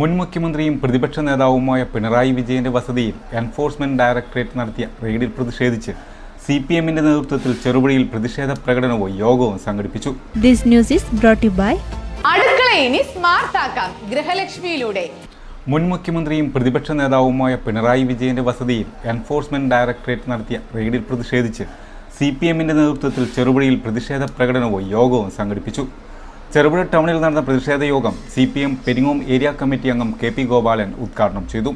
മുൻ മുഖ്യമന്ത്രിയും പ്രതിപക്ഷ നേതാവുമായ പിണറായി വിജയന്റെ വസതിയിൽ എൻഫോഴ്സ്മെന്റ് ഡയറക്ടറേറ്റ് നടത്തിയ റെയ്ഡിൽ പ്രതിഷേധിച്ച് സിപിഎമ്മിന്റെ നേതൃത്വത്തിൽ ചെറുപുഴയിൽ പ്രതിഷേധ പ്രകടനവും യോഗവും സംഘടിപ്പിച്ചു. അടുക്കള ഇനി സ്മാർട്ട് ആക്കാം ഗൃഹലക്ഷ്മിയിലൂടെ. മുൻ മുഖ്യമന്ത്രിയും പ്രതിപക്ഷ നേതാവുമായ പിണറായി വിജയന്റെ വസതിയിൽ എൻഫോഴ്സ്മെന്റ് ഡയറക്ടറേറ്റ് നടത്തിയ റെയ്ഡിൽ പ്രതിഷേധിച്ച് സിപിഎമ്മിന്റെ നേതൃത്വത്തിൽ ചെറുപുഴയിൽ പ്രതിഷേധ പ്രകടനവും യോഗവും സംഘടിപ്പിച്ചു. ചെറുപുഴ ടൗണിൽ നടന്ന പ്രതിഷേധ യോഗം സിപിഎം പെരിങ്ങോം ഏരിയ കമ്മിറ്റി അംഗം കെ.പി. ഗോപാലൻ ഉദ്ഘാടനം ചെയ്തു.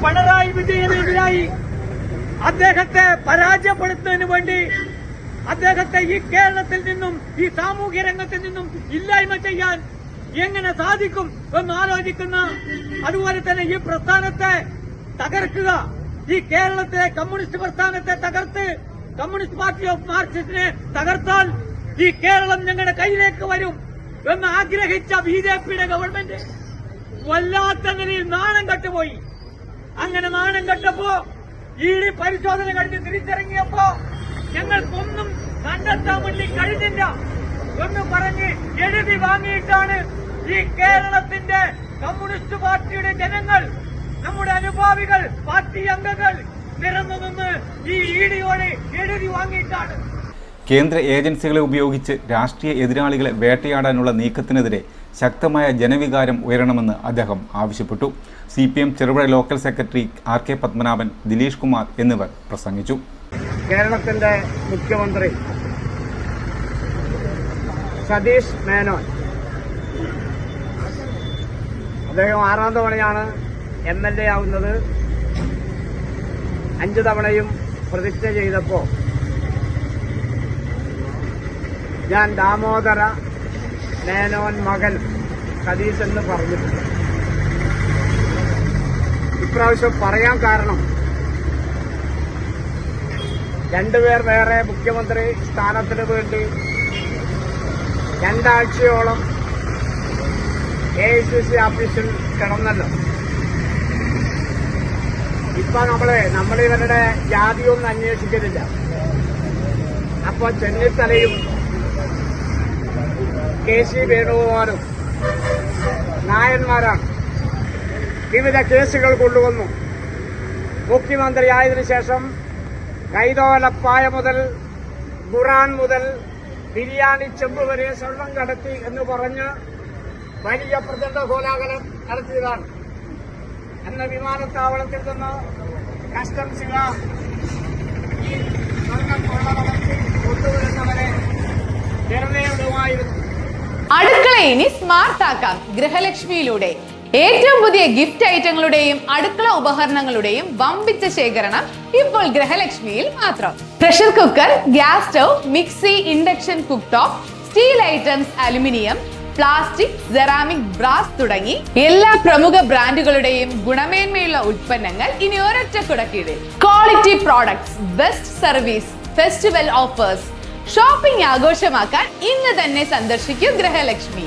പിണറായി വിജയനെതിരായി അദ്ദേഹത്തെ പരാജയപ്പെടുത്തുന്നതിന് വേണ്ടി അദ്ദേഹത്തെ ഈ കേരളത്തിൽ നിന്നും ഈ സാമൂഹ്യ രംഗത്തിൽ നിന്നും ഇല്ലായ്മ ചെയ്യാൻ എങ്ങനെ സാധിക്കും എന്ന് ആലോചിക്കുന്ന, അതുപോലെ തന്നെ ഈ പ്രസ്ഥാനത്തെ തകർക്കുക, ഈ കേരളത്തിലെ കമ്മ്യൂണിസ്റ്റ് പ്രസ്ഥാനത്തെ തകർത്ത് കമ്മ്യൂണിസ്റ്റ് പാർട്ടി ഓഫ് മാർക്സിസ്റ്റിനെ തകർത്താൽ ഈ കേരളം ഞങ്ങളുടെ കയ്യിലേക്ക് വരും എന്ന് ആഗ്രഹിച്ച ബിജെപിയുടെ ഗവൺമെന്റ് വല്ലാത്ത നിലയിൽ നാണം കെട്ടുപോയി. അങ്ങനെ നാണം കെട്ടപ്പോ ഇഡി പരിശോധന കഴിഞ്ഞ് തിരിച്ചിറങ്ങിയപ്പോ ഞങ്ങൾക്കൊന്നും കണ്ടെത്താൻ വേണ്ടി കഴിഞ്ഞില്ല എന്ന് പറഞ്ഞ് എഴുതി വാങ്ങിയിട്ടാണ് ഈ കേരളത്തിന്റെ കമ്മ്യൂണിസ്റ്റ് പാർട്ടിയുടെ ജനങ്ങൾ, നമ്മുടെ അനുഭാവികൾ, പാർട്ടി അംഗങ്ങൾ നിരന്നു നിന്ന് ഈ ഇഡിയോട് എഴുതി വാങ്ങിയിട്ടാണ്. കേന്ദ്ര ഏജൻസികളെ ഉപയോഗിച്ച് രാഷ്ട്രീയ എതിരാളികളെ വേട്ടയാടാനുള്ള നീക്കത്തിനെതിരെ ശക്തമായ ജനവികാരം ഉയരണമെന്ന് അദ്ദേഹം ആവശ്യപ്പെട്ടു. CPM Cherupuzha local secretary RK. Padmanabhan, Dileesh Kumar എന്നിവർ പ്രസംഗിച്ചു. കേരളത്തിന്റെ മുഖ്യമന്ത്രി സതീഷ് മേനോൻ, അദ്ദേഹം 6ാം തവണയാണ് MLA ആവുന്നത്. 5 തവണയും പ്രതിജ്ഞ ചെയ്തപ്പോ ഞാൻ ദാമോദര മേനോൻ മകൻ സതീഷ് എന്ന് പറഞ്ഞിട്ടുണ്ട്. ഇപ്രാവശ്യം പറയാൻ കാരണം, രണ്ടുപേർ വേറെ മുഖ്യമന്ത്രി സ്ഥാനത്തിന് വേണ്ടി 2 ആഴ്ചയോളം AICC ഓഫീസിൽ കിടന്നല്ലോ. ഇപ്പൊ നമ്മളിവരുടെ ജാതിയൊന്നും അന്വേഷിക്കുന്നില്ല. അപ്പൊ ചെന്നിത്തലയും KC വേണുഗോപാലും നായന്മാരാണ്. വിവിധ കേസുകൾ കൊണ്ടുവന്നു. മുഖ്യമന്ത്രിയായതിനു ശേഷം കൈതോലപ്പായ മുതൽ ഖുറാൻ മുതൽ ബിരിയാണി ചെമ്പ് വരെ സ്വർണം കടത്തി എന്ന് പറഞ്ഞ് വലിയ പ്രചണ്ഡ കോലാഹലം നടത്തിയതാണ്. അന്ന് വിമാനത്താവളത്തിൽ നിന്ന് കസ്റ്റംസുകാർ ഈ സ്വർണം കൊള്ളടത്തി കൊണ്ടുവരുന്നവരെ വെറുതെ വിടുമായിരുന്നു. അടുക്കള ഇനി സ്മാർട്ട് ആക്കാം ഗൃഹലക്ഷ്മിയിലൂടെ. ഏറ്റവും പുതിയ ഗിഫ്റ്റ് ഐറ്റങ്ങളുടെയും അടുക്കള ഉപകരണങ്ങളുടെയും വമ്പിച്ച ശേഖരണം ഇപ്പോൾ ഗൃഹലക്ഷ്മിയിൽ മാത്രം. Pressure cooker, gas stove, mixie, induction cook top, steel items, aluminium, plastic, ceramic, brass തുടങ്ങി എല്ലാ പ്രമുഖ ബ്രാൻഡുകളുടെയും ഗുണമേന്മയുള്ള ഉൽപ്പന്നങ്ങൾ ഇനി ഒരൊറ്റ കുടക്കീഴിൽ. Quality products, best service, festival offers. Shopping ആഘോഷമാക്കാൻ ഇന്ന് തന്നെ സന്ദർശിക്കൂ ഗൃഹലക്ഷ്മി.